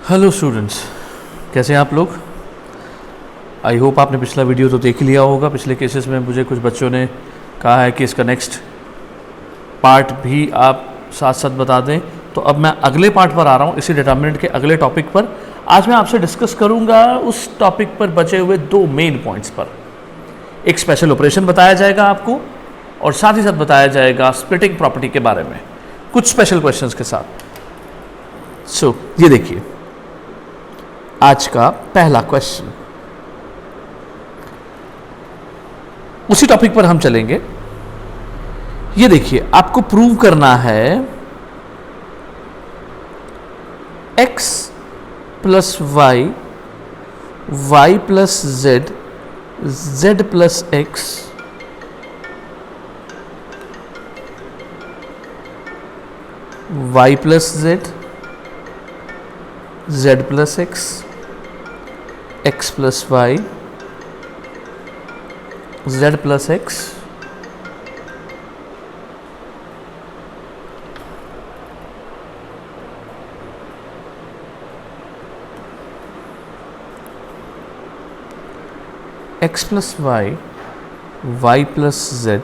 Hello students, कैसे हैं आप लोग। आई होप आपने पिछला वीडियो तो देख ही लिया होगा। पिछले केसेस में मुझे कुछ बच्चों ने कहा है कि इसका नेक्स्ट पार्ट भी आप साथ साथ बता दें, तो अब मैं अगले पार्ट पर आ रहा हूँ, इसी डिटर्मिनेंट के अगले टॉपिक पर। आज मैं आपसे डिस्कस करूँगा उस टॉपिक पर बचे हुए दो मेन पॉइंट्स पर। एक स्पेशल ऑपरेशन बताया जाएगा आपको और साथ ही साथ बताया जाएगा स्प्लिटिंग प्रॉपर्टी के बारे में कुछ स्पेशल क्वेश्चंस के साथ। सो ये देखिए आज का पहला क्वेश्चन, उसी टॉपिक पर हम चलेंगे। ये देखिए आपको प्रूव करना है x plus y, y plus z, z plus x, y plus z, z plus x, x plus y, z plus x, x plus y, y plus z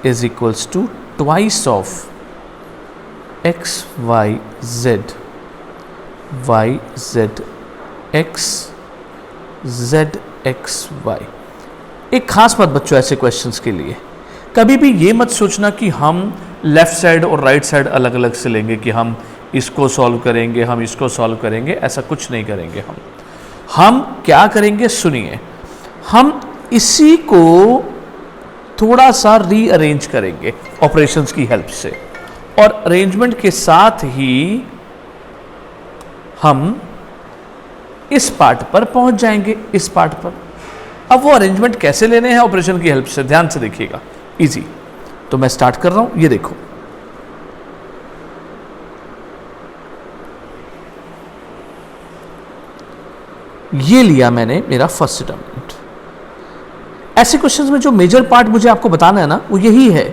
is equals to twice of x y z, y z x, z x y. एक खास बात बच्चों ऐसे questions के लिए, कभी भी ये मत सोचना कि हम लेफ्ट साइड और राइट साइड अलग अलग से लेंगे, कि हम इसको सॉल्व करेंगे, हम इसको सॉल्व करेंगे। ऐसा कुछ नहीं करेंगे। हम क्या करेंगे सुनिए, हम इसी को थोड़ा सा रीअरेंज करेंगे ऑपरेशंस की हेल्प से, और अरेंजमेंट के साथ ही हम इस पार्ट पर पहुंच जाएंगे, इस पार्ट पर। अब वो अरेंजमेंट कैसे लेने हैं ऑपरेशन की हेल्प से, ध्यान से देखिएगा, इजी। तो मैं स्टार्ट कर रहा हूं, ये देखो ये लिया मैंने मेरा फर्स्ट डिटरमिनेंट। ऐसे क्वेश्चंस में जो मेजर पार्ट मुझे आपको बताना है ना, वो यही है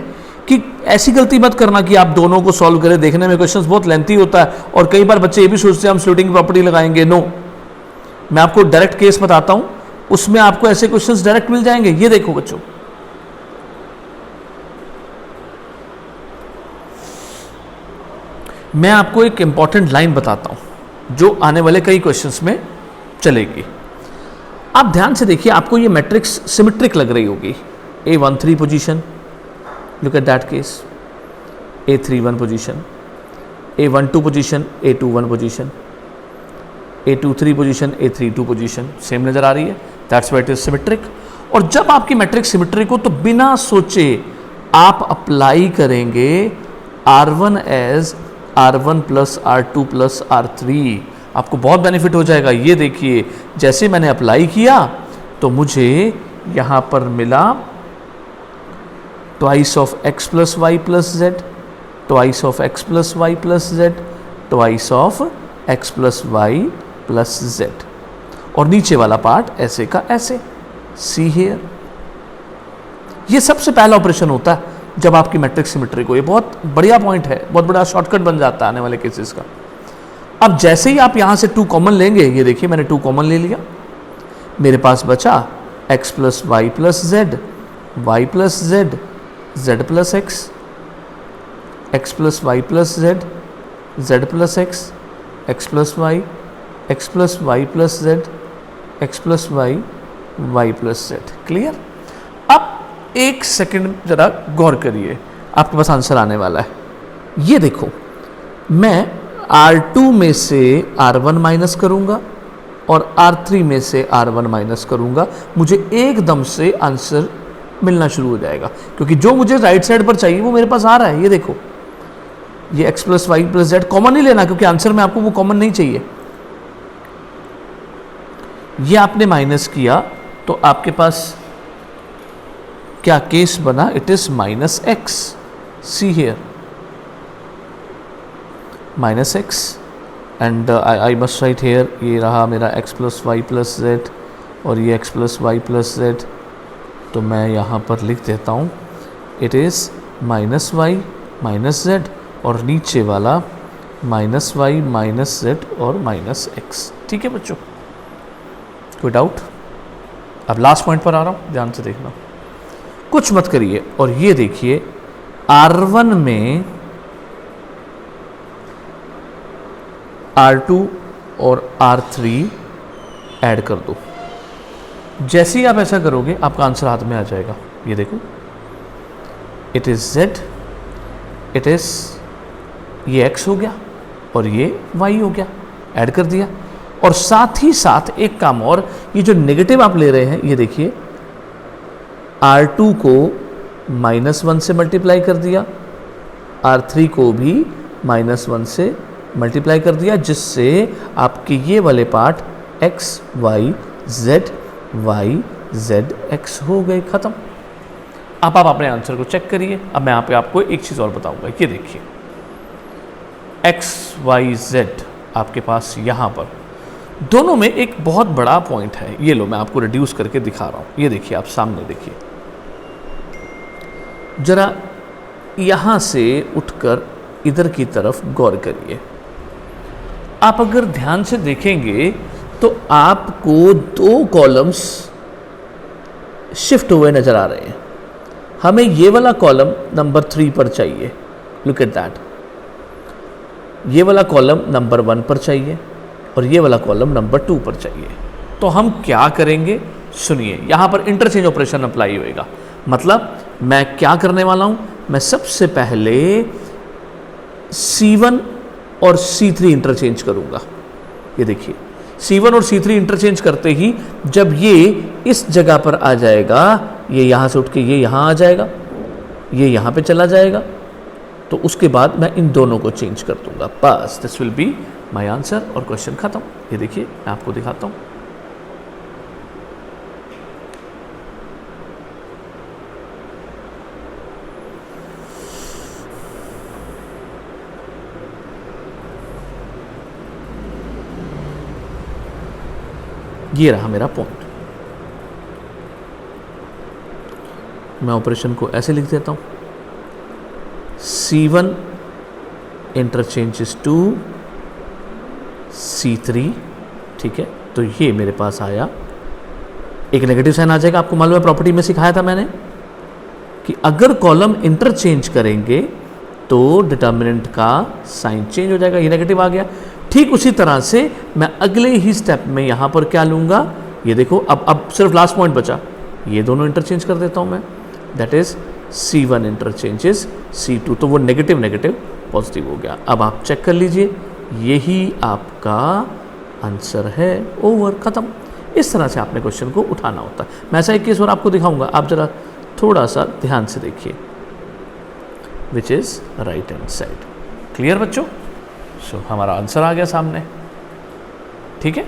कि ऐसी गलती मत करना कि आप दोनों को सॉल्व करें। देखने में क्वेश्चंस बहुत लेंथी होता है और कई बार बच्चे ये भी सोचते हैं हम स्प्लिटिंग प्रॉपर्टी लगाएंगे। नो, मैं आपको डायरेक्ट केस बताता हूं, उसमें आपको ऐसे क्वेश्चंस डायरेक्ट मिल जाएंगे। ये देखो बच्चों, मैं आपको एक इंपॉर्टेंट लाइन बताता हूं जो आने वाले कई क्वेश्चंस में चलेगी। आप ध्यान से देखिए, आपको ये मैट्रिक्स सिमेट्रिक लग रही होगी। A13 position, look at that case, A31 position, A12 position, A21 position, A23 position, A32 position, same नजर आ रही है। That's why it is symmetric. और जब आपकी मैट्रिक्स सिमेट्रिक हो तो बिना सोचे आप अप्लाई करेंगे R1 as R1 plus R2 plus R3। आपको बहुत बेनिफिट हो जाएगा। ये देखिए, जैसे मैंने अप्लाई किया तो मुझे यहां पर मिला twice of x plus y plus z, twice of x plus y plus z, twice of x plus y plus z, और नीचे वाला पार्ट ऐसे का ऐसे। सी हियर, ये सबसे पहला ऑपरेशन होता है जब आपकी मैट्रिक्स सिमेट्रिक हो। ये बहुत बढ़िया पॉइंट है, बहुत बड़ा शॉर्टकट बन जाता है आने वाले केसेस का। अब जैसे ही आप यहां से 2 कॉमन लेंगे, ये देखिए मैंने 2 कॉमन ले लिया, मेरे पास बचा x plus y plus z, y plus z, z plus x, x plus y plus z, z plus x, x plus y, x plus y plus z, x plus y, y plus z. Clear. अब एक second जरा गौर करिए, आपके पास answer आने वाला है। ये देखो, मैं R2 में से R1 माइनस करूंगा और R3 में से R1 माइनस करूंगा, मुझे एकदम से आंसर मिलना शुरू हो जाएगा, क्योंकि जो मुझे राइट साइड पर चाहिए वो मेरे पास आ रहा है। ये देखो, ये x plus y plus z common नहीं लेना, क्योंकि आंसर में आपको वो कॉमन नहीं चाहिए। ये आपने माइनस किया तो आपके पास क्या केस बना, it is minus x. See here, minus x, and I must write here, ये रहा मेरा x plus y plus z और ये x plus y plus z. तो मैं यहाँ पर लिख देता हूँ it is minus y minus z, और नीचे वाला माइनस वाई माइनस जेड और माइनस एक्स। ठीक है बच्चों, कोई डाउट? अब लास्ट पॉइंट पर आ रहा हूँ, ध्यान से देखना, कुछ मत करिए और ये देखिए R1 में R2 और R3 ऐड कर दो। जैसे ही आप ऐसा करोगे आपका आंसर हाथ में आ जाएगा। ये देखो, it is Z, it is, ये X हो गया और ये Y हो गया, ऐड कर दिया। और साथ ही साथ एक काम और, ये जो नेगेटिव आप ले रहे हैं, ये देखिए R2 को -1 से मल्टीप्लाई कर दिया, R3 को भी -1 से मल्टीप्लाई कर दिया, जिससे आपके ये वाले part x y z x हो गए, खत्म। अब आप अपने आंसर को चेक करिए। अब मैं यहाँ पे आपको एक चीज़ और बताऊंगा, ये देखिए x y z आपके पास यहाँ पर दोनों में एक बहुत बड़ा पॉइंट है। ये लो, मैं आपको रिड्यूस करके दिखा रहा हूँ। ये देखिए, आप सामने देखिए, जरा यहाँ से उठकर इधर की तरफ गौर करिए। आप अगर ध्यान से देखेंगे तो आपको 2 कॉलम्स शिफ्ट हुए नजर आ रहे हैं। हमें ये वाला कॉलम नंबर 3 पर चाहिए, लुक एट दैट। ये वाला कॉलम नंबर 1 पर चाहिए और ये वाला कॉलम नंबर 2 पर चाहिए। तो हम क्या करेंगे, सुनिए, यहाँ पर इंटरचेंज ऑपरेशन अप्लाई होएगा। मतलब मैं क्या करने वाला हूँ, मैं सबसे पहले C1 और C3 इंटरचेंज करूँगा। ये देखिए, C1 और C3 इंटरचेंज करते ही जब ये इस जगह पर आ जाएगा, ये यहाँ से उठ के ये यहाँ आ जाएगा, ये यहाँ पे चला जाएगा, तो उसके बाद मैं इन दोनों को चेंज कर दूंगा। बस, this will be my answer और क्वेश्चन खत्म। ये देखिए, मैं आपको दिखाता हूँ। ये रहा मेरा पॉइंट। मैं ऑपरेशन को ऐसे लिख देता हूँ, C1 इंटरचेंजेस टू C3, ठीक है। तो ये मेरे पास आया, एक नेगेटिव साइन आ जाएगा। आपको मालूम है, प्रॉपर्टी में सिखाया था मैंने कि अगर कॉलम इंटरचेंज करेंगे तो डिटर्मिनेंट का साइन चेंज हो जाएगा। ये नेगेटिव आ गया। ठीक उसी तरह से मैं अगले ही स्टेप में यहाँ पर क्या लूँगा, ये देखो, अब सिर्फ लास्ट पॉइंट बचा, ये दोनों इंटरचेंज कर देता हूँ मैं। That is C1 interchanges C2, तो वो नेगेटिव नेगेटिव पॉजिटिव हो गया। अब आप चेक कर लीजिए, यही आपका आंसर है, ओवर, खत्म। इस तरह से आपने क्वेश्चन को उठाना होता है। मैं ऐसा एक केस और आपको दिखाऊंगा, आप जरा थोड़ा सा ध्यान से देखिए, which is right hand side. Clear बच्चों? सो हमारा आंसर आ गया सामने, ठीक है।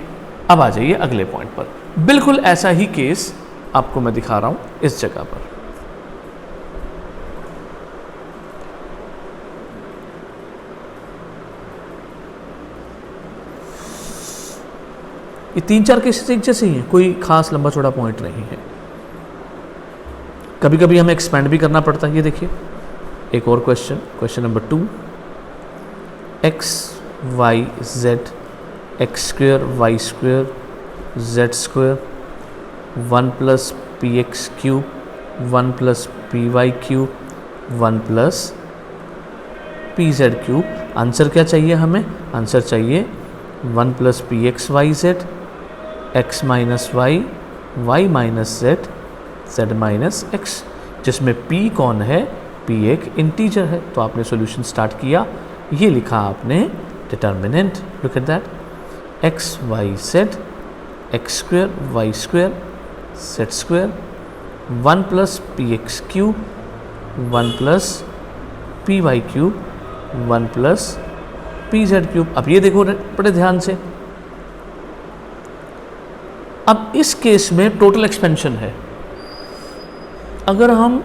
अब आ जाइए अगले पॉइंट पर। बिल्कुल ऐसा ही केस आपको मैं दिखा रहा हूं इस जगह पर। ये 3-4 केसेस एक जैसे ही हैं, कोई खास लंबा चौड़ा पॉइंट नहीं है। कभी कभी हमें एक्सपेंड भी करना पड़ता है। ये देखिए एक और question, question number 2, x y z x square y square z square 1 plus p x cube 1 plus p y cube 1 plus p z cube. Answer क्या चाहिए हमें? आंसर चाहिए 1 plus p x y z, x minus y, y minus z, z minus x, जिसमें p कौन है? p एक integer है। तो आपने सॉल्यूशन स्टार्ट किया, ये लिखा आपने determinant, look at that, x y z x square y square z square 1 plus p x cube 1 plus p y cube 1 plus p z cube. अब ये देखो बड़े ध्यान से, अब इस केस में टोटल एक्सपेंशन है। अगर हम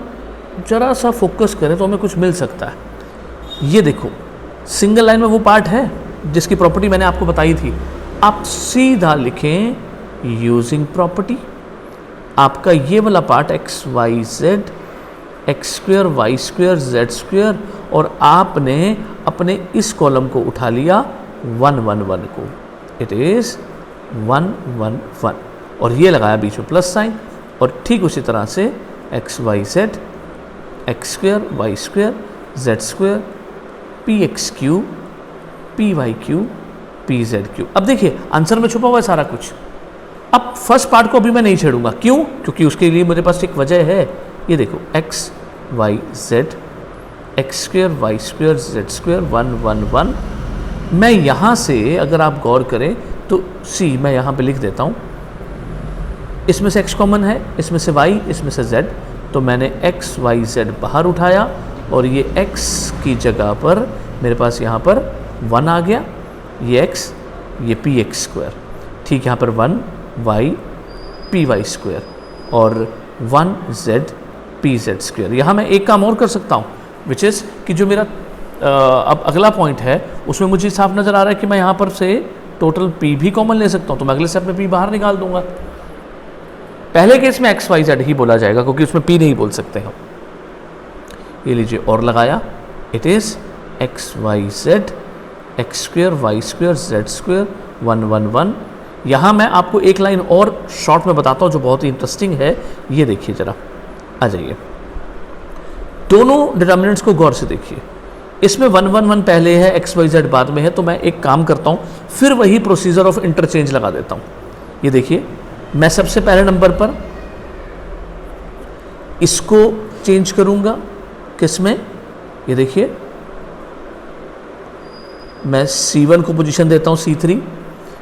जरा सा फोकस करें तो हमें कुछ मिल सकता है। ये देखो सिंगल लाइन में वो पार्ट है जिसकी प्रॉपर्टी मैंने आपको बताई थी। आप सीधा लिखें यूजिंग प्रॉपर्टी, आपका ये वाला part x y z x square y square z square, और आपने अपने इस कॉलम को उठा लिया 1 1 1 को, इट इज़ 1 1 1 और ये लगाया बीच में प्लस साइन। और ठीक उसी तरह से x y z x square y square z square p x cube p y cube p z cube. अब देखिए आंसर में छुपा हुआ है सारा कुछ। अब फर्स्ट पार्ट को अभी मैं नहीं छेड़ूंगा, क्यों? क्योंकि उसके लिए मेरे पास एक वजह है। ये देखो x y z x square y square z square 1 1 1। मैं यहाँ से अगर आप गौर करें तो सी मैं यहाँ पे लिख देता हूँ, इसमें से x कॉमन है, इसमें से y, इसमें से z, तो मैंने x y z बाहर उठाया और ये x की जगह पर मेरे पास यहाँ पर 1 आ गया, ये x ये पी एक्स स्क्वायर, ठीक यहाँ पर 1 y पी वाई स्क्वायर और 1 z पी जेड स्क्वायर। यहाँ मैं एक काम और कर सकता हूँ विच इज़ कि जो मेरा अब अगला पॉइंट है उसमें मुझे साफ नज़र आ रहा है कि मैं यहाँ पर से टोटल p भी कॉमन ले सकता हूँ, तो मैं अगले स्टेप में p बाहर निकाल दूंगा। पहले केस में एक्स वाई जेड ही बोला जाएगा क्योंकि उसमें p नहीं बोल सकते हम। ये लीजिए और लगाया, it is x y z x square y square z square 1 1 1। यहाँ मैं आपको एक लाइन और शॉर्ट में बताता हूँ जो बहुत ही इंटरेस्टिंग है। ये देखिए ज़रा, आ जाइए, दोनों डिटर्मिनेंट्स को गौर से देखिए। इसमें 1 1 1 पहले है, एक्स वाई जेड बाद में है, तो मैं एक काम करता हूँ फिर वही प्रोसीजर ऑफ इंटरचेंज लगा देता हूँ। ये देखिए मैं सबसे पहले नंबर पर इसको चेंज करूँगा, किस में? ये देखिए मैं C1 को पोजीशन देता हूँ C3,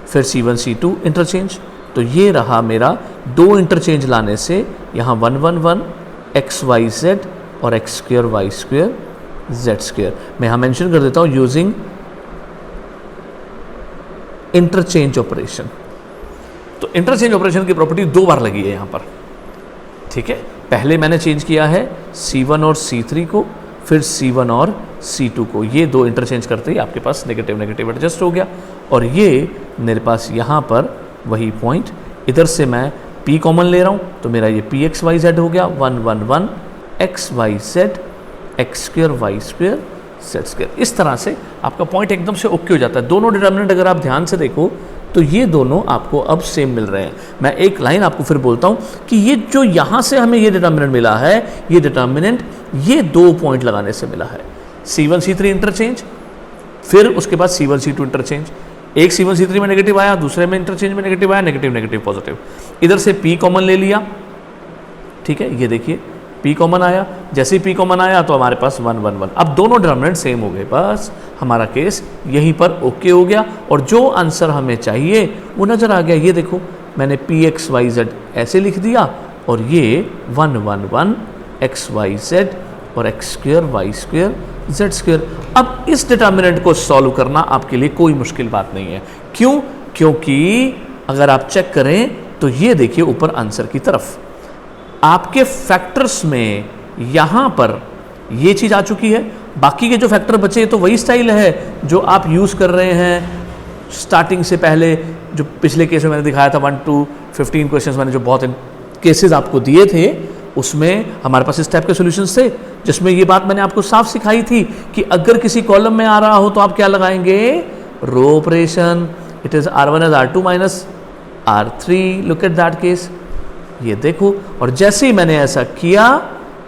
फिर C1 C2 इंटरचेंज, तो ये रहा मेरा दो इंटरचेंज लाने से यहाँ 1 1 1 एक्स वाई जेड और x square y square z square. मैं यहाँ मेंशन कर देता हूँ यूजिंग इंटरचेंज ऑपरेशन। तो इंटरचेंज ऑपरेशन की प्रॉपर्टी दो बार लगी है यहाँ पर, ठीक है। पहले मैंने चेंज किया है C1 और C3 को, फिर C1 और C2 को। ये दो इंटरचेंज करते ही आपके पास नेगेटिव नेगेटिव एडजस्ट हो गया और ये मेरे पास यहाँ पर वही पॉइंट, इधर से मैं P कॉमन ले रहा हूँ तो मेरा ये पी एक्स वाई जेड हो गया 1 1 1 x y z x square y square z square. इस तरह से आपका पॉइंट एकदम से ओके हो जाता है। दोनों डिटर्मिनेंट अगर आप ध्यान से देखो तो ये दोनों आपको अब सेम मिल रहे हैं। मैं एक लाइन आपको फिर बोलता हूँ कि ये जो यहाँ से हमें ये डिटर्मिनेंट मिला है, ये डिटर्मिनेंट ये दो पॉइंट लगाने से मिला है। C1 C3 इंटरचेंज, फिर उसके बाद C1 C2 इंटरचेंज। एक C1 C3 में नेगेटिव आया, दूसरे में इंटरचेंज में नेगेटिव आया, नेगेटिव नेगेटिव पॉजिटिव। इधर से P कॉमन ले लिया, ठीक है, ये देखिए P कॉमन आया। जैसे ही P कॉमन आया तो हमारे पास 1 1 1। अब दोनों डिटर्मिनेंट सेम हो गए, बस हमारा केस यहीं पर ओके हो गया और जो आंसर हमें चाहिए वो नज़र आ गया। ये देखो मैंने पी एक्स वाई जेड ऐसे लिख दिया और ये 1 1 1 एक्स वाई जेड और x square y square z square. अब इस डिटर्मिनेंट को सॉल्व करना आपके लिए कोई मुश्किल बात नहीं है। क्यों? क्योंकि अगर आप चेक करें तो ये देखिए ऊपर आंसर की तरफ आपके फैक्टर्स में यहाँ पर ये चीज़ आ चुकी है। बाकी के जो फैक्टर बचे तो वही स्टाइल है जो आप यूज़ कर रहे हैं स्टार्टिंग से पहले। जो पिछले केस में मैंने दिखाया था 1 to 15 क्वेश्चंस मैंने जो बहुत केसेस आपको दिए थे उसमें हमारे पास इस टाइप के सॉल्यूशंस थे, जिसमें ये बात मैंने आपको साफ सिखाई थी कि अगर किसी कॉलम में आ रहा हो तो आप क्या लगाएंगे? Row operation. It is R1 as R2 minus R3। Look at that case, ये देखो। और जैसे ही मैंने ऐसा किया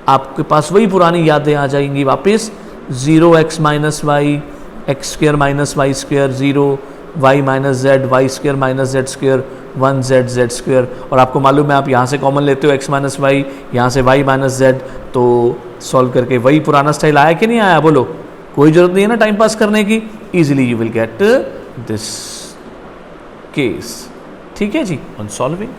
आपके पास वही पुरानी यादें आ जाएंगी वापस। 0x minus y x square minus y square 0 y minus z y square minus z square 1 z z square. और आपको मालूम है आप यहाँ से कॉमन लेते हो x माइनस वाई, यहाँ से y माइनस जेड, तो सॉल्व करके वही पुराना स्टाइल आया कि नहीं आया? बोलो, कोई ज़रूरत नहीं है ना टाइम पास करने की। Easily you will get this case, ठीक है जी, ऑन सॉल्विंग।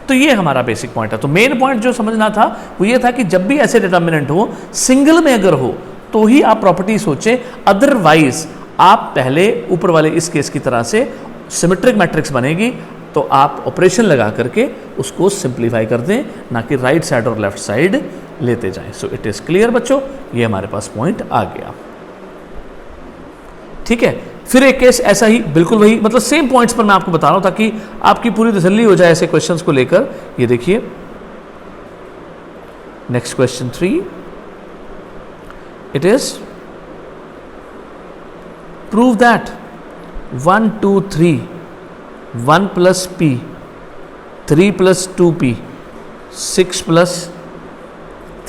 तो ये हमारा बेसिक पॉइंट है। तो मेन पॉइंट जो समझना था वो ये था कि जब भी ऐसे डिटर्मिनेंट हो, सिंगल में अगर हो तो ही आप प्रॉपर्टी सोचें, अदरवाइज आप पहले ऊपर वाले इस केस की तरह से सिमेट्रिक मैट्रिक्स बनेगी तो आप ऑपरेशन लगा करके उसको सिंप्लीफाई कर दें, ना कि राइट साइड और लेफ्ट साइड लेते जाएं। सो इट इज़ क्लियर बच्चों, ये हमारे पास पॉइंट आ गया, ठीक है। फिर एक केस ऐसा ही बिल्कुल वही, मतलब सेम पॉइंट्स पर मैं आपको बता रहा हूं ताकि आपकी पूरी तसल्ली हो जाए ऐसे क्वेश्चंस को लेकर। ये देखिए next question 3, it is prove that 1 2 3 1 plus p 3 plus 2p 6 plus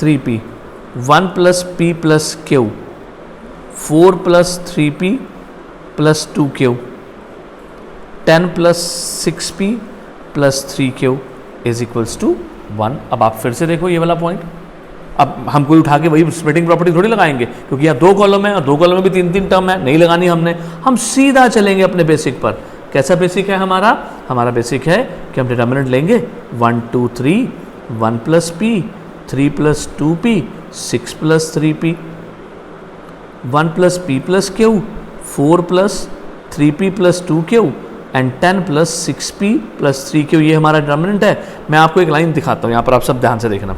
3p 1 plus p plus q 4 plus 3p plus 2q 10 plus 6p plus 3q is equals to 1। अब आप फिर से देखो ये वाला पॉइंट, अब हम कोई उठा के वही स्प्लिटिंग प्रॉपर्टी थोड़ी लगाएंगे, क्योंकि यहाँ 2 कॉलम है और 2 कॉलम में भी 3 टर्म है, नहीं लगानी हमने। हम सीधा चलेंगे अपने बेसिक पर। कैसा बेसिक है हमारा बेसिक है कि हम डिटर्मिनेंट लेंगे 1 2 3 1 plus p 3 plus 2p 6 plus 3p 1 plus p plus q 4 plus 3p plus 2q and 10 plus 6p plus 3q, ये हमारा डिटर्मिनेंट है। मैं आपको एक लाइन दिखाता हूँ, यहाँ पर आप सब ध्यान से देखना।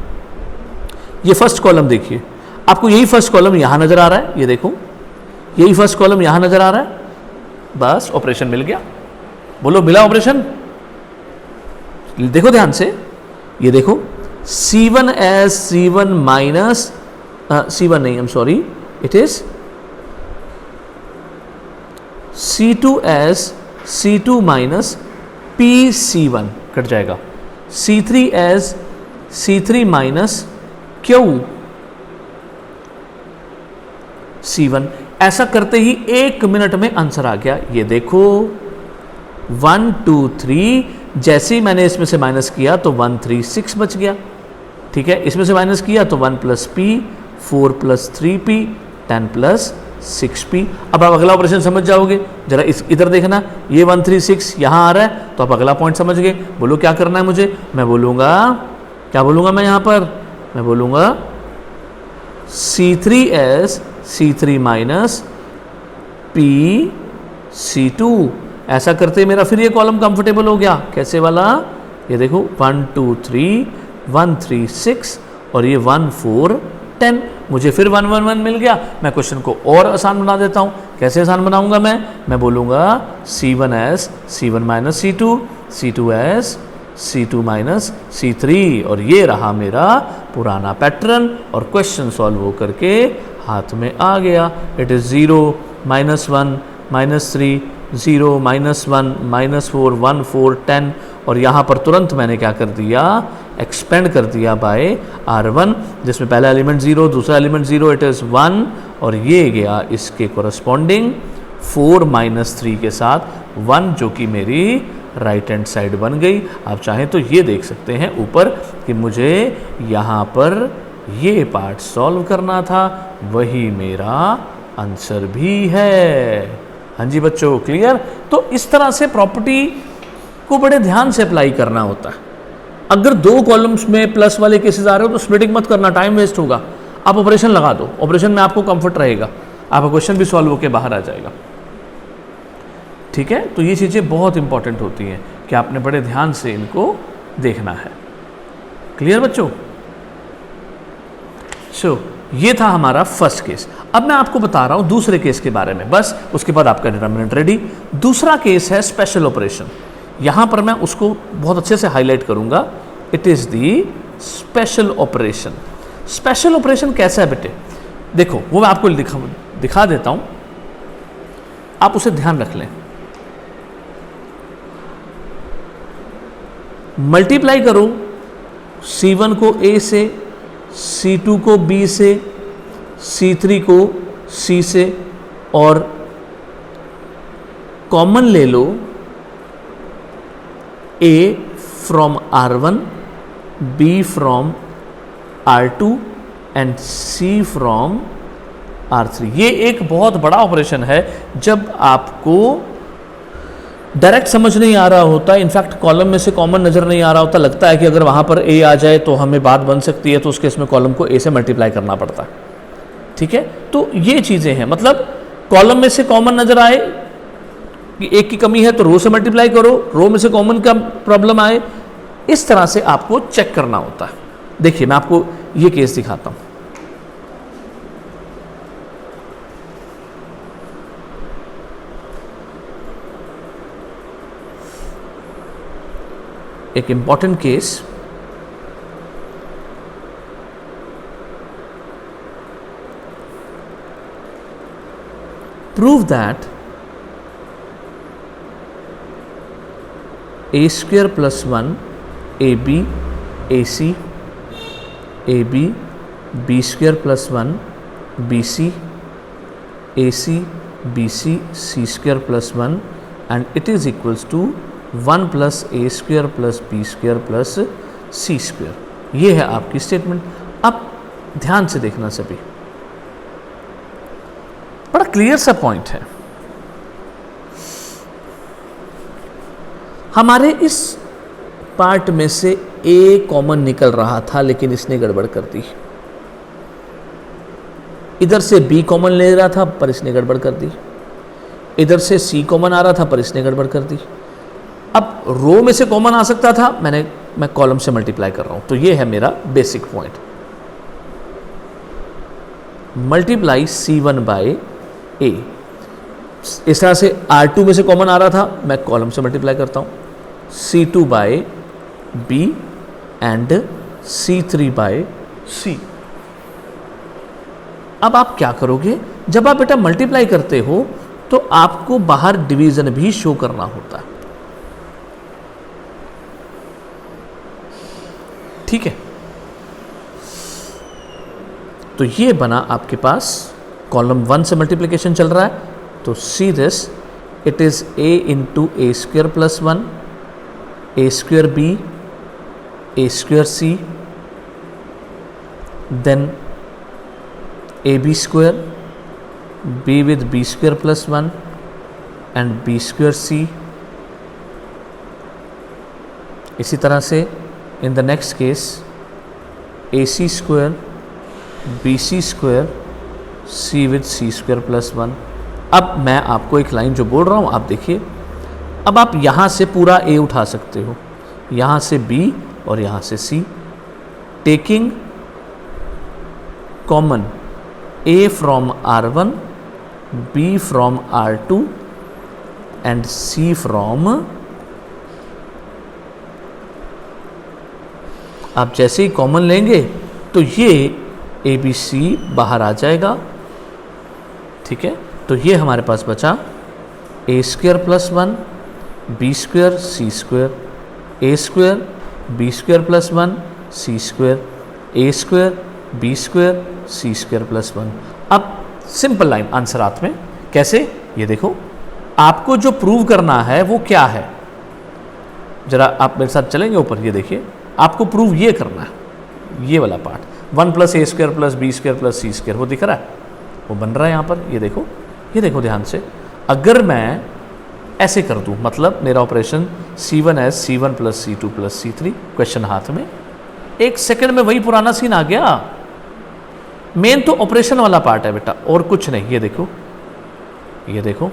ये फर्स्ट कॉलम देखिए, आपको यही फर्स्ट कॉलम यहाँ नजर आ रहा है, ये देखो यही फर्स्ट कॉलम यहाँ नजर आ रहा है, बस ऑपरेशन मिल गया। बोलो मिला ऑपरेशन? देखो ध्यान से, ये देखो C1 as C1 minus C1 नहीं, I am sorry, it is C2 as C2 minus PC1 cut जाएगा, C3 as C3 minus Q C1। ऐसा करते ही 1 मिनट में आंसर आ गया। ये देखो 1 2 3, जैसे ही मैंने इसमें से माइनस किया तो 1 3 6 बच गया। ठीक है, इसमें से माइनस किया तो 1 plus p 4 plus 3p 10 plus 6p। अब आप अगला ऑपरेशन समझ जाओगे, जरा इधर देखना, ये 1 3 6 यहाँ आ रहा है, तो आप अगला पॉइंट समझ गए। बोलो क्या करना है मुझे? मैं बोलूँगा, क्या बोलूँगा मैं यहाँ पर? मैं बोलूँगा C3 S C3 minus p C2। ऐसा करते मेरा फिर ये कॉलम कंफर्टेबल हो गया। कैसे वाला? ये देखो 1 2 3 1 3 6 और ये 1 4 10, मुझे फिर 1 1 1 मिल गया। मैं क्वेश्चन को और आसान बना देता हूँ। कैसे आसान बनाऊंगा मैं बोलूँगा C1 S C1 minus C2 C2 S C2 minus C3, और ये रहा मेरा पुराना पैटर्न, और क्वेश्चन सॉल्व हो करके हाथ में आ गया। इट इज़ 0 -1 -3 0 -1 -4 1 4 10, और यहाँ पर तुरंत मैंने क्या कर दिया? एक्सपेंड कर दिया बाय R1, जिसमें पहला एलिमेंट 0 दूसरा एलिमेंट 0, इट इज़ 1, और ये गया इसके कोरस्पॉन्डिंग 4 -3 के साथ 1, जो कि मेरी राइट हैंड साइड बन गई। आप चाहें तो ये देख सकते हैं ऊपर कि मुझे यहाँ पर ये पार्ट सॉल्व करना था, वही मेरा आंसर भी है। हाँ जी बच्चों, क्लियर? तो इस तरह से प्रॉपर्टी को बड़े ध्यान से अप्लाई करना होता है। अगर 2 कॉलम्स में प्लस वाले केसेस आ रहे हो तो स्प्लिटिंग मत करना, टाइम वेस्ट होगा। आप ऑपरेशन लगा दो, ऑपरेशन में आपको कंफर्ट रहेगा, आपका क्वेश्चन भी सॉल्व होकर बाहर आ जाएगा। ठीक है, तो ये चीज़ें बहुत इंपॉर्टेंट होती हैं कि आपने बड़े ध्यान से इनको देखना है। क्लियर बच्चों? सो ये था हमारा फर्स्ट केस। अब मैं आपको बता रहा हूं दूसरे केस के बारे में, बस उसके बाद आपका डिटर्मिनेंट रेडी। दूसरा केस है स्पेशल ऑपरेशन। यहां पर मैं उसको बहुत अच्छे से हाईलाइट करूंगा। It is the special operation. Special operation कैसा है बेटे? देखो वो मैं आपको दिखा देता हूं, आप उसे ध्यान रख लें। मल्टीप्लाई करो C1 को A से, C2 को B से, C3 को C से, और कॉमन ले लो A from R1, B from R2 and C from R3। ये एक बहुत बड़ा ऑपरेशन है। जब आपको डायरेक्ट समझ नहीं आ रहा होता, इनफैक्ट कॉलम में से कॉमन नज़र नहीं आ रहा होता, लगता है कि अगर वहाँ पर A आ जाए तो हमें बात बन सकती है, तो उस केस में कॉलम को A से मल्टीप्लाई करना पड़ता है। ठीक है, तो ये चीज़ें हैं। मतलब कॉलम में से कॉमन नज़र आए कि एक की कमी है तो रो से मल्टीप्लाई करो, रो में से कॉमन का प्रॉब्लम आए, इस तरह से आपको चेक करना होता है। देखिए मैं आपको ये केस दिखाता हूँ। एक important case, prove that a square plus 1 a b a C, A b b square plus 1 b C, a C b c c square plus 1 and it is equals to 1 plus A square plus B square plus C square. ये है आपकी statement. अब ध्यान से देखना सभी, बड़ा clear सा पॉइंट है। हमारे इस पार्ट में से ए कॉमन निकल रहा था, लेकिन इसने गड़बड़ कर दी। इधर से बी कॉमन ले रहा था, पर इसने गड़बड़ कर दी। इधर से सी कॉमन आ रहा था, पर इसने गड़बड़ कर दी। अब रो में से कॉमन आ सकता था, मैं कॉलम से मल्टीप्लाई कर रहा हूं। तो ये है मेरा basic point. Multiply C1 by A. इस तरह से R2 में से कॉमन आ रहा था, मैं कॉलम से मल्टीप्लाई करता हूं। C2 by B and C3 by C. अब आप क्या करोगे, जब आप बेटा मल्टीप्लाई करते हो तो आपको बाहर डिवीजन भी शो करना होता है। ठीक है, तो ये बना आपके पास, कॉलम 1 से मल्टीप्लिकेशन चल रहा है, तो see this, it is a into A square plus 1 A square B A square C, then A B square B with B square plus 1 and B square C. इसी तरह से in the next case AC square BC square C with C square plus 1। अब मैं आपको एक line जो बोल रहा हूँ आप देखिए। अब आप यहाँ से पूरा A उठा सकते हो, यहाँ से B और यहाँ से C, taking common A from R1 B from R2 and C from, आप जैसे ही कॉमन लेंगे तो ये ए बी सी बाहर आ जाएगा। ठीक है, तो ये हमारे पास बचा ए square plus 1 B square c square a square b square plus 1 C square a square b square c square plus 1। अब सिंपल लाइन आंसर हाथ में, कैसे, ये देखो, आपको जो प्रूव करना है वो क्या है, जरा आप मेरे साथ चलेंगे ऊपर। ये देखिए, आपको प्रूव ये करना है, ये वाला पार्ट 1 प्लस ए square plus B square plus सी स्क्वेयर, वो दिख रहा है, वो बन रहा है यहाँ पर। ये देखो ध्यान से, अगर मैं ऐसे कर दूँ, मतलब मेरा operation C1 as C1 plus C2 plus C3, question हाथ में, एक सेकंड में वही पुराना सीन आ गया। मेन तो ऑपरेशन वाला पार्ट है बेटा, और कुछ नहीं। ये देखो,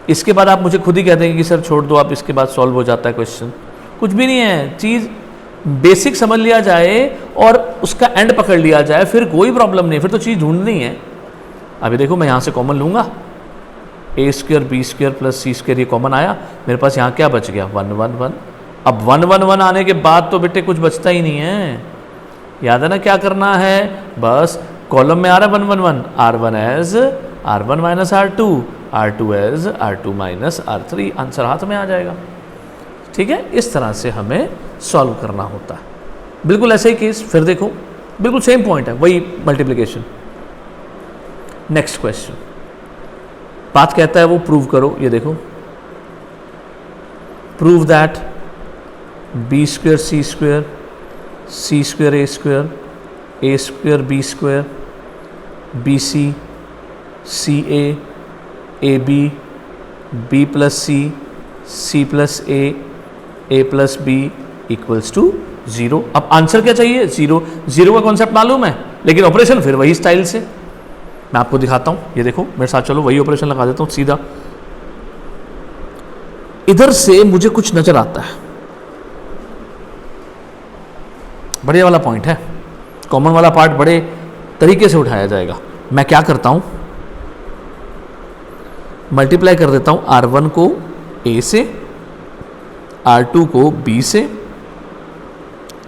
इसके बाद आप मुझे खुद ही कह देंगे कि सर छोड़ दो आप, इसके बाद सॉल्व हो जाता है क्वेश्चन। कुछ भी नहीं है, चीज़ बेसिक समझ लिया जाए और उसका एंड पकड़ लिया जाए, फिर कोई प्रॉब्लम नहीं, फिर तो चीज़ ढूंढनी है। अभी देखो, मैं यहाँ से कॉमन लूँगा, ए स्क्वेयर बी स्क्वेयर प्लस सी स्क्वेयर, ये कॉमन आया, मेरे पास यहाँ क्या बच गया, 1 1 1। अब 1 1 1 आने के बाद तो बेटे कुछ बचता ही नहीं है। याद है ना क्या करना है, बस कॉलम में आ रहा है 1 1 1, R1 as R1 minus R2, R2 as R2 minus R3, answer हाथ में आ जाएगा। ठीक है, इस तरह से हमें सॉल्व करना होता है। बिल्कुल ऐसे ही केस, फिर देखो बिल्कुल सेम पॉइंट है, वही मल्टीप्लिकेशन। नेक्स्ट क्वेश्चन, बात कहता है वो प्रूव करो। ये देखो, prove that b square c square c square a square b square b c c A b b plus c plus a plus b equals to 0। अब आंसर क्या चाहिए, 0 का कॉन्सेप्ट मालूम है, लेकिन ऑपरेशन फिर वही स्टाइल से। मैं आपको दिखाता हूं, ये देखो मेरे साथ चलो, वही ऑपरेशन लगा देता हूं सीधा। इधर से मुझे कुछ नजर आता है, बढ़िया वाला पॉइंट है, कॉमन वाला पार्ट बड़े तरीके से उठाया जाएगा। मैं क्या करता हूं, मल्टीप्लाई कर देता हूं R1 को A से, R2 को B से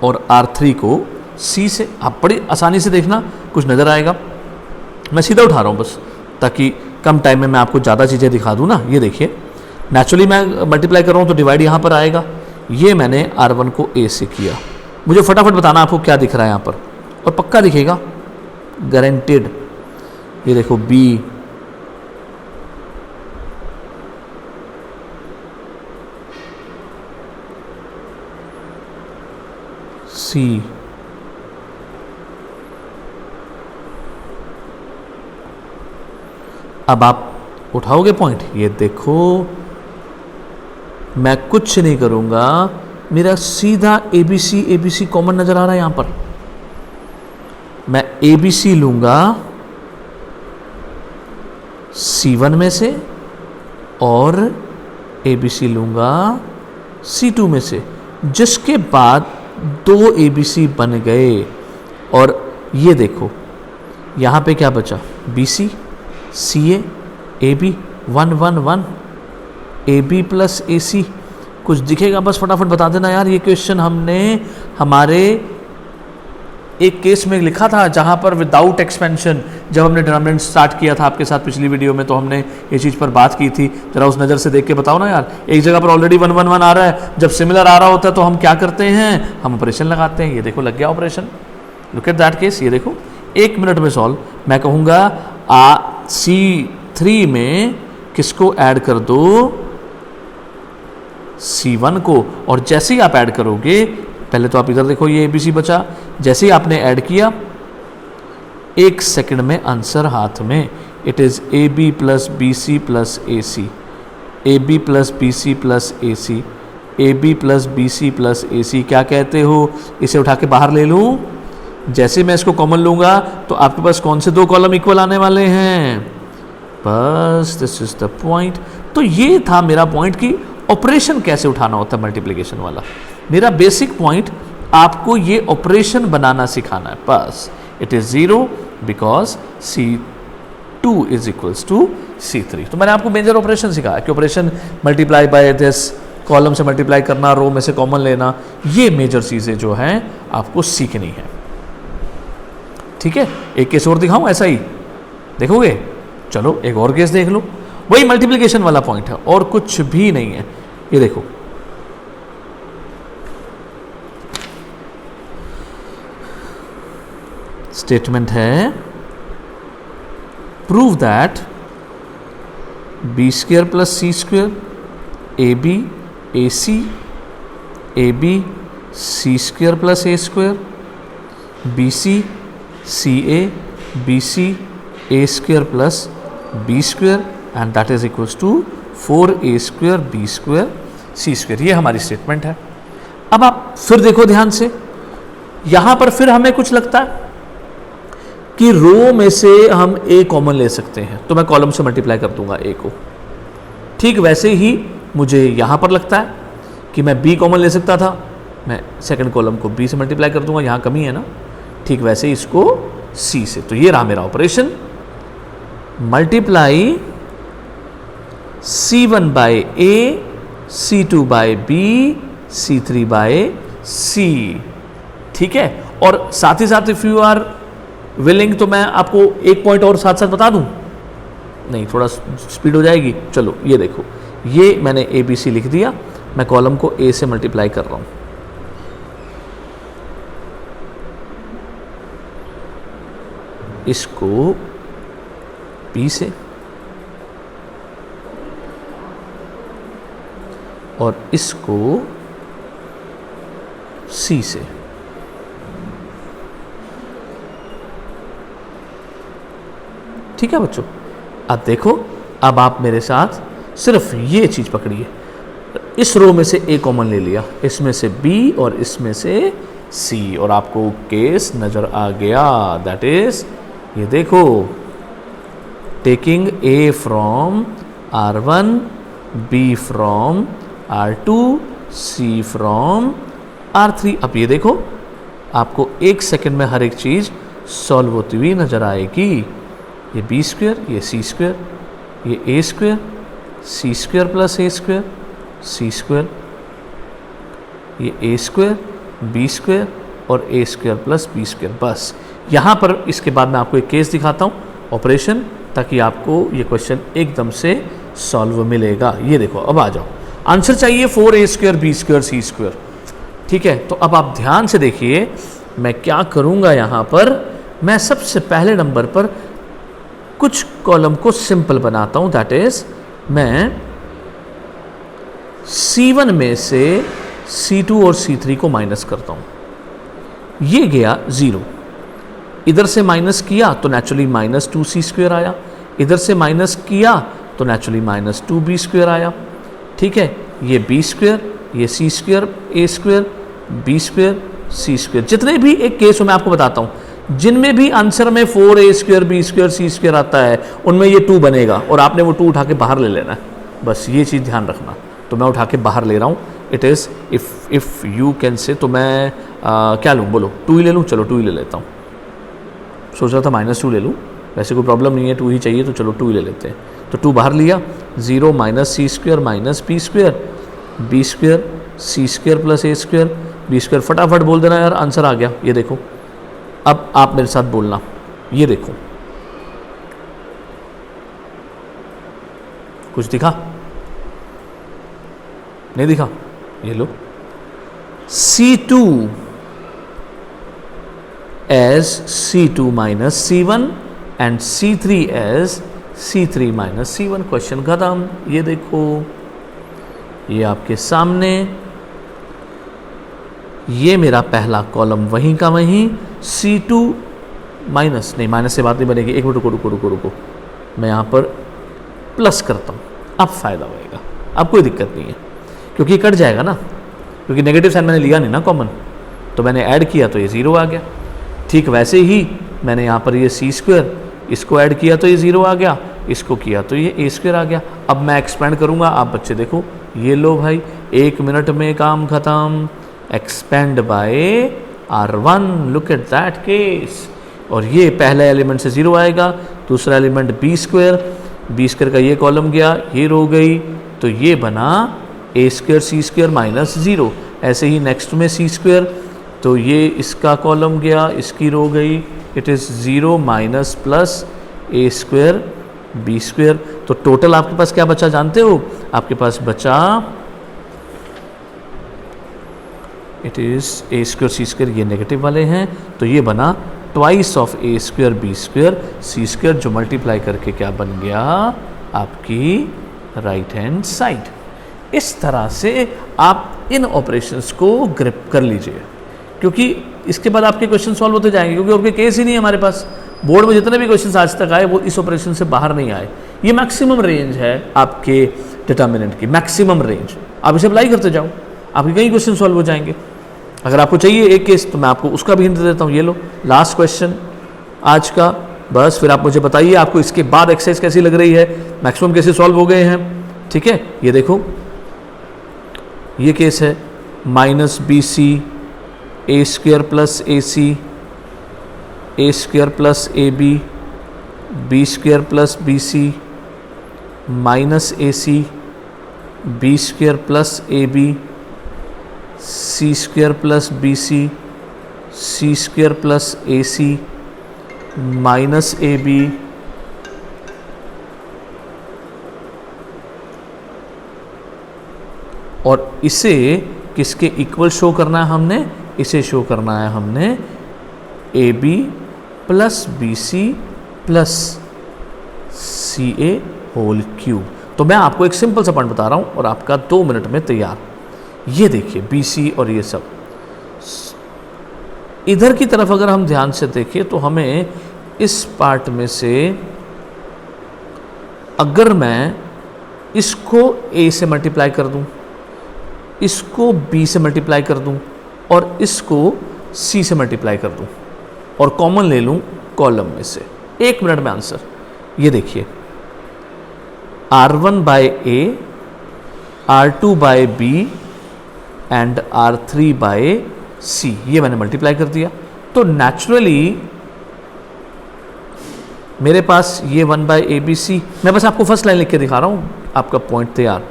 और R3 को C से। आप बड़ी आसानी से देखना, कुछ नज़र आएगा। मैं सीधा उठा रहा हूँ बस, ताकि कम टाइम में मैं आपको ज़्यादा चीज़ें दिखा दूँ ना। ये देखिए, नेचुरली मैं मल्टीप्लाई कर रहा हूँ तो डिवाइड यहाँ पर आएगा। ये मैंने R1 को A से किया। मुझे फटाफट बताना आपको क्या दिख रहा है यहाँ पर, और पक्का दिखेगा, गारंटेड। ये देखो B, C, अब आप उठाओगे पॉइंट। ये देखो मैं कुछ नहीं करूंगा, मेरा सीधा ABC ABC कॉमन नजर आ रहा है यहां पर। मैं ABC लूंगा C1 में से और ABC लूंगा C2 में से, जिसके बाद 2 ABC बन गए। और ये देखो यहां पे क्या बचा, BC CA AB 1 1 1 AB plus AC। कुछ दिखेगा बस फटाफट बता देना यार। ये क्वेश्चन हमने हमारे एक केस में लिखा था जहां पर विदाउट एक्सपेंशन, जब हमने डिनोमिनेटर स्टार्ट किया था आपके साथ पिछली वीडियो में, तो हमने ये चीज़ पर बात की थी। जरा उस नज़र से देख के बताओ ना यार। एक जगह पर ऑलरेडी 1 1 1 आ रहा है, जब सिमिलर आ रहा होता है तो हम क्या करते हैं, हम ऑपरेशन लगाते हैं। ये देखो लग गया operation, look at that case. ये देखो 1 मिनट में सॉल्व। मैं कहूँगा C3 में किसको ऐड कर दो, C1 को। और जैसे ही आप ऐड करोगे, पहले तो आप इधर देखो ये ABC बचा, जैसे ही आपने ऐड किया 1 सेकंड में आंसर हाथ में। It is AB plus BC plus AC, AB plus BC plus AC, AB plus BC plus AC। क्या कहते हो, इसे उठा के बाहर ले लूं। जैसे मैं इसको कॉमन लूंगा तो आपके पास कौन से 2 कॉलम इक्वल आने वाले हैं, बस दिस इज द पॉइंट। तो ये था मेरा पॉइंट कि ऑपरेशन कैसे उठाना होता है मल्टीप्लिकेशन वाला। मेरा बेसिक पॉइंट आपको ये ऑपरेशन बनाना सिखाना है बस। It is 0 because C2 is equals to C3। तो मैंने आपको मेजर ऑपरेशन सिखाया कि operation multiply by this, column से मल्टीप्लाई करना, रो में से कॉमन लेना, ये मेजर चीज़ें जो हैं आपको सीखनी है। ठीक है, एक केस और दिखाऊं ऐसा ही, देखोगे? चलो एक और केस देख लो, वही मल्टीप्लिकेशन वाला पॉइंट है और कुछ भी नहीं है। ये देखो स्टेटमेंट है, prove that B² plus C² AB AC AB C² plus A² BC CA BC A² plus B² and that is equals to 4A² B² C²। ये हमारी स्टेटमेंट है। अब आप फिर देखो ध्यान से, यहां पर फिर हमें कुछ लगता है कि रो में से हम A कॉमन ले सकते हैं, तो मैं कॉलम से मल्टीप्लाई कर दूंगा A को। ठीक वैसे ही मुझे यहां पर लगता है कि मैं B कॉमन ले सकता था, मैं सेकंड कॉलम को B से मल्टीप्लाई कर दूंगा, यहां कमी है ना। ठीक वैसे ही इसको C से। तो ये रहा मेरा operation, multiply C1 by A, C2 by B, C3 by C। ठीक है, और साथ ही साथ इफ यू आर विलिंग तो मैं आपको एक पॉइंट और साथ साथ बता दूं, नहीं थोड़ा स्पीड हो जाएगी। चलो ये देखो, ये मैंने ABC लिख दिया, मैं कॉलम को A से मल्टीप्लाई कर रहा हूं। इसको B से और इसको C से। ठीक है बच्चों, अब देखो, अब आप मेरे साथ सिर्फ ये चीज पकड़िए, इस रो में से A कॉमन ले लिया, इसमें से B और इसमें से C, और आपको केस नजर आ गया। दैट इज, ये देखो, taking A from R1, B from R2, C from R3। अब ये देखो, आपको 1 सेकंड में हर एक चीज सॉल्व होती हुई नजर आएगी। ये B², ये C², ये A², C² plus A² C², ये A² B² और A² प्लस B²। बस यहाँ पर इसके बाद मैं आपको एक केस दिखाता हूँ ऑपरेशन, ताकि आपको ये क्वेश्चन एकदम से सॉल्व मिलेगा। ये देखो अब आ जाओ, आंसर चाहिए 4a² b² c²। ठीक है, तो अब आप ध्यान से देखिए मैं क्या करूँगा यहाँ पर। मैं सबसे पहले नंबर पर कुछ कॉलम को सिंपल बनाता हूँ, दैट इज मैं C1 में से C2 और C3 को माइनस करता हूँ। ये गया 0, इधर से माइनस किया तो नेचुरली -2c² आया, इधर से माइनस किया तो नेचुरली -2b² आया। ठीक है, ये b², ये c², a², b² c²। जितने भी एक केस मैं आपको बताता हूँ जिनमें भी आंसर में 4a² b² c² आता है उनमें ये 2 बनेगा और आपने वो 2 उठा के बाहर ले लेना है, बस ये चीज़ ध्यान रखना। तो मैं उठा के बाहर ले रहा हूँ, it is if you can say. तो मैं क्या लूँ बोलो, 2 ही ले लूँ? चलो 2 ही ले लेता हूँ। सोच रहा था -2 ले लूँ, वैसे कोई प्रॉब्लम नहीं है, 2 ही चाहिए तो चलो 2 ही ले लेते हैं। तो 2 बाहर लिया, 0 -c² -b², b² c² + a², b²। फटाफट बोल देना यार, आंसर आ गया। ये देखो, अब आप मेरे साथ बोलना, ये देखो कुछ दिखा? नहीं दिखा? ये लो, C2 as C2 - C1 and C3 as C3 - C1। Question खत्म। ये देखो, ये आपके सामने, ये मेरा पहला कॉलम वहीं का वहीं, C2 माइनस नहीं, माइनस से बात नहीं बनेगी। एक मिनट रुको, मैं यहाँ पर प्लस करता हूँ, अब फ़ायदा होएगा। अब कोई दिक्कत नहीं है क्योंकि ये कट जाएगा ना, क्योंकि नेगेटिव साइन मैंने लिया नहीं ना कॉमन, तो मैंने ऐड किया तो ये 0 आ गया। ठीक वैसे ही मैंने यहाँ पर ये c², इसको ऐड किया तो ये 0 आ गया, इसको किया तो ये a² आ गया। अब मैं एक्सपेंड करूँगा, आप बच्चे देखो, ये लो भाई, 1 मिनट में काम खत्म। Expand by R1, look at that case. और ये पहला एलिमेंट से 0 आएगा, दूसरा एलिमेंट b² का ये कॉलम गया, ये रो गई, तो ये बना a² c² -0। ऐसे ही नेक्स्ट में c², तो ये इसका कॉलम गया, इसकी रो गई, it is 0 minus plus a² b²। तो टोटल आपके पास क्या बचा जानते हो? आपके पास बचा, इट इज़ a² c², ये नेगेटिव वाले हैं, तो ये बना twice of a² b² c², जो मल्टीप्लाई करके क्या बन गया? आपकी राइट हैंड साइड। इस तरह से आप इन ऑपरेशंस को ग्रिप कर लीजिए, क्योंकि इसके बाद आपके क्वेश्चन सॉल्व होते जाएंगे, क्योंकि और कोई केस ही नहीं है हमारे पास। बोर्ड में जितने भी क्वेश्चंस आज तक आए वो इस ऑपरेशन से बाहर नहीं आए। ये मैक्सिमम रेंज है आपके डिटर्मिनेंट की, मैक्सिमम रेंज। आप इसे अप्लाई करते जाओ, आपके कई क्वेश्चन सॉल्व हो जाएंगे। अगर आपको चाहिए एक केस तो मैं आपको उसका भी हिंट दे देता हूँ। ये लो, लास्ट क्वेश्चन आज का, बस फिर आप मुझे बताइए आपको इसके बाद एक्सरसाइज कैसी लग रही है, मैक्सिमम केसेस सॉल्व हो गए हैं। ठीक है, ये देखो, ये केस है -BC a² + AC, a² + AB, b² + BC, -AC, b² + AB, c² + BC, c² + AC, -AB, और इसे किसके इक्वल शो करना है हमने? इसे शो करना है हमने AB + BC + CA whole cube. तो मैं आपको एक सिंपल सा पॉइंट बता रहा हूँ और आपका 2 मिनट में तैयार। ये देखिए BC और ये सब, इधर की तरफ अगर हम ध्यान से देखें तो हमें इस पार्ट में से, अगर मैं इसको A से मल्टीप्लाई कर दूं, इसको B से मल्टीप्लाई कर दूं और इसको C से मल्टीप्लाई कर दूं और कॉमन ले लूं कॉलम में से, 1 मिनट में आंसर। ये देखिए, R1/A, R2/B एंड R3/C, ये मैंने मल्टीप्लाई कर दिया। तो नेचुरली मेरे पास ये 1/ABC, मैं बस आपको फर्स्ट लाइन लिख के दिखा रहा हूँ, आपका पॉइंट तैयार।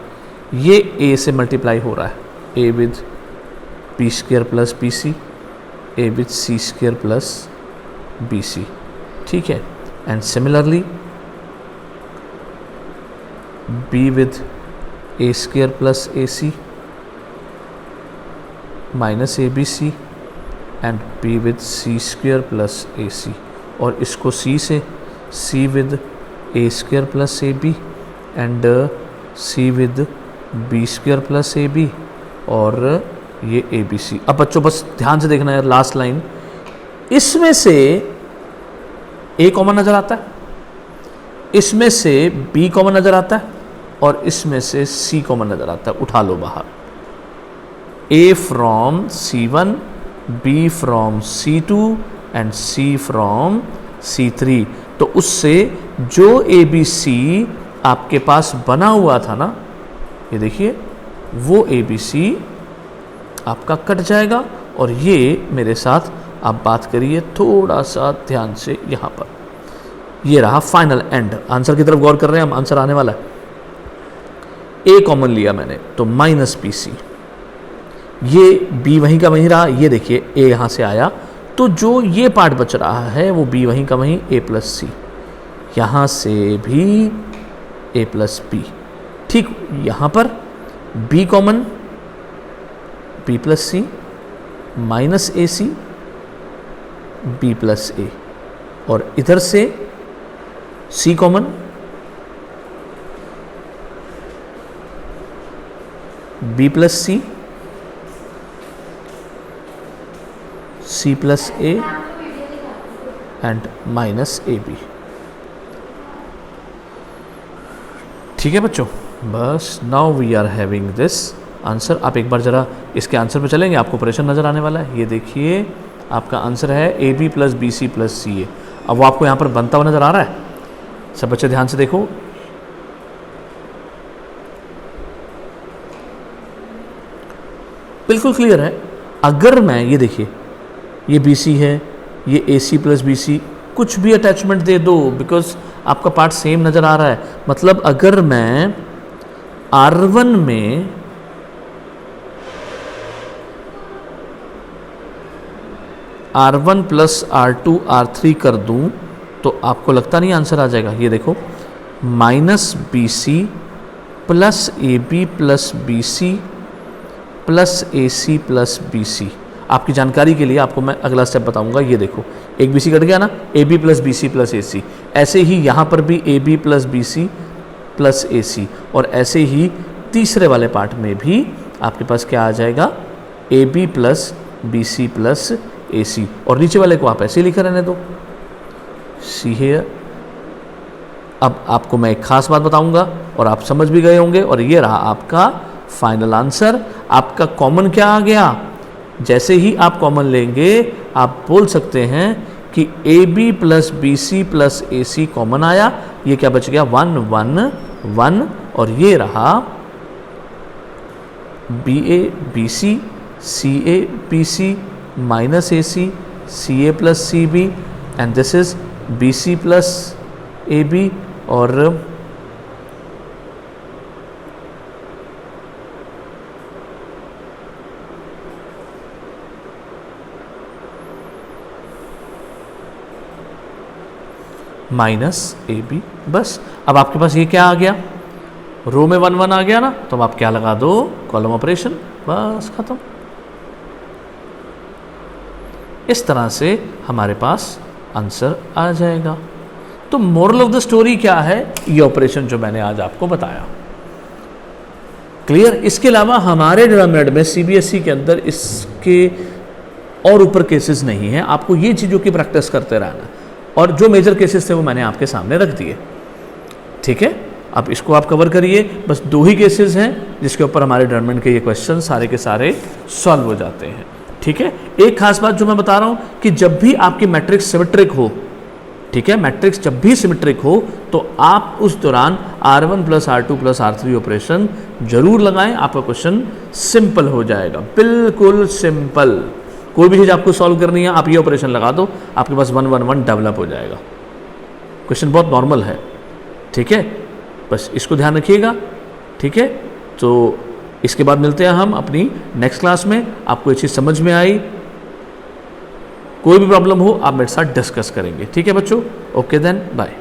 ये A से मल्टीप्लाई हो रहा है, A with B² + BC, A with C² + BC, ठीक है। And similarly B with A square plus A C minus A B C and B with C square plus A C, और इसको C से C with A square plus A B and C with B square plus A B, और ये ए B सी। अब बच्चों बस ध्यान से देखना है लास्ट लाइन, इसमें से ए कॉमन नज़र आता है, इसमें से बी कॉमन नज़र आता है, और इसमें से सी कॉमन नज़र आता है। उठा लो बाहर, A from C1, B from C2 and C from C3। तो उससे जो ए बी सी आपके पास बना हुआ था ना, ये देखिए, वो ए बी सी आपका कट जाएगा। और ये मेरे साथ आप बात करिए थोड़ा सा ध्यान से यहाँ पर, ये रहा फाइनल एंड। आंसर की तरफ गौर कर रहे हैं हम, आंसर आने वाला है। ए कॉमन लिया मैंने तो माइनस पी सी, ये बी वहीं का वहीं रहा, ये देखिए ए यहाँ से आया, तो जो ये पार्ट बच रहा है वो बी वहीं का वहीं, ए प्लस सी, यहाँ से भी ए प्लस बी। ठीक, यहाँ पर B common, B plus C minus A C B plus A, और इधर से C common, B plus C, C plus A and minus A B. ठीक है बच्चों, बस now we are having this answer. आप एक बार ज़रा इसके आंसर पे चलेंगे, आपको ऑपरेशन नज़र आने वाला है। ये देखिए आपका आंसर है A B plus B C plus C A. अब वो आपको यहाँ पर बनता हुआ नज़र आ रहा है। सब बच्चे ध्यान से देखो, बिल्कुल क्लियर है। अगर मैं, ये देखिए, ये बी सी है, ये ए सी प्लस बी सी, कुछ भी अटैचमेंट दे दो बिकॉज आपका पार्ट सेम नज़र आ रहा है। मतलब अगर मैं R1 में R1 प्लस R2 R3 कर दूं तो आपको लगता नहीं आंसर आ जाएगा। ये देखो, minus b C plus A B plus B C plus A c plus B c. आपकी जानकारी के लिए आपको मैं अगला स्टेप बताऊंगा। ये देखो, एक बी सी कट गया ना, A B plus B C plus A C. ऐसे ही यहाँ पर भी A B plus B C plus A C, और ऐसे ही तीसरे वाले पार्ट में भी आपके पास क्या आ जाएगा, A B plus B C plus A C, और नीचे वाले को आप ऐसे ही लिखे रहने दो, सी हेयर। अब आपको मैं एक खास बात बताऊंगा और आप समझ भी गए होंगे, और ये रहा आपका फाइनल आंसर। आपका कॉमन क्या आ गया, जैसे ही आप कॉमन लेंगे आप बोल सकते हैं कि A B plus B C plus A C common आया। ये क्या बच गया, 1 1 1, और ये रहा B A B C A B C minus A C A plus C B, and this is B C plus A B, और minus A B. बस अब आपके पास ये क्या आ गया, रो में 1 1 आ गया ना, तो अब आप क्या लगा दो, कॉलम ऑपरेशन, बस खत्म। इस तरह से हमारे पास आंसर आ जाएगा। तो मोरल ऑफ द स्टोरी क्या है, ये ऑपरेशन जो मैंने आज आपको बताया, क्लियर। इसके अलावा हमारे डिनोमिनेटर में सीबीएसई के अंदर इसके और ऊपर केसेस नहीं हैं। आपको ये चीज़ों की प्रैक्टिस करते रहना, और जो मेजर केसेस थे वो मैंने आपके सामने रख दिए, ठीक है। अब इसको आप कवर करिए, बस 2 ही केसेस हैं जिसके ऊपर हमारे डिटरमिनेंट के ये क्वेश्चन सारे के सारे सॉल्व हो जाते हैं, ठीक है। एक खास बात जो मैं बता रहा हूँ कि जब भी आपकी मैट्रिक्स सिमेट्रिक हो, ठीक है, मैट्रिक्स जब भी सिमेट्रिक हो तो आप उस दौरान R1 plus R2 plus R3 operation जरूर लगाएं। आपका क्वेश्चन सिंपल हो जाएगा, बिल्कुल सिंपल। कोई भी चीज़ आपको सॉल्व करनी है, आप ये ऑपरेशन लगा दो, आपके पास 1 1 1 डेवलप हो जाएगा। क्वेश्चन बहुत नॉर्मल है, ठीक है, बस इसको ध्यान रखिएगा, ठीक है। तो इसके बाद मिलते हैं हम अपनी नेक्स्ट क्लास में। आपको ये चीज़ समझ में आई, कोई भी प्रॉब्लम हो आप मेरे साथ डिस्कस करेंगे, ठीक है बच्चों। Okay then, bye.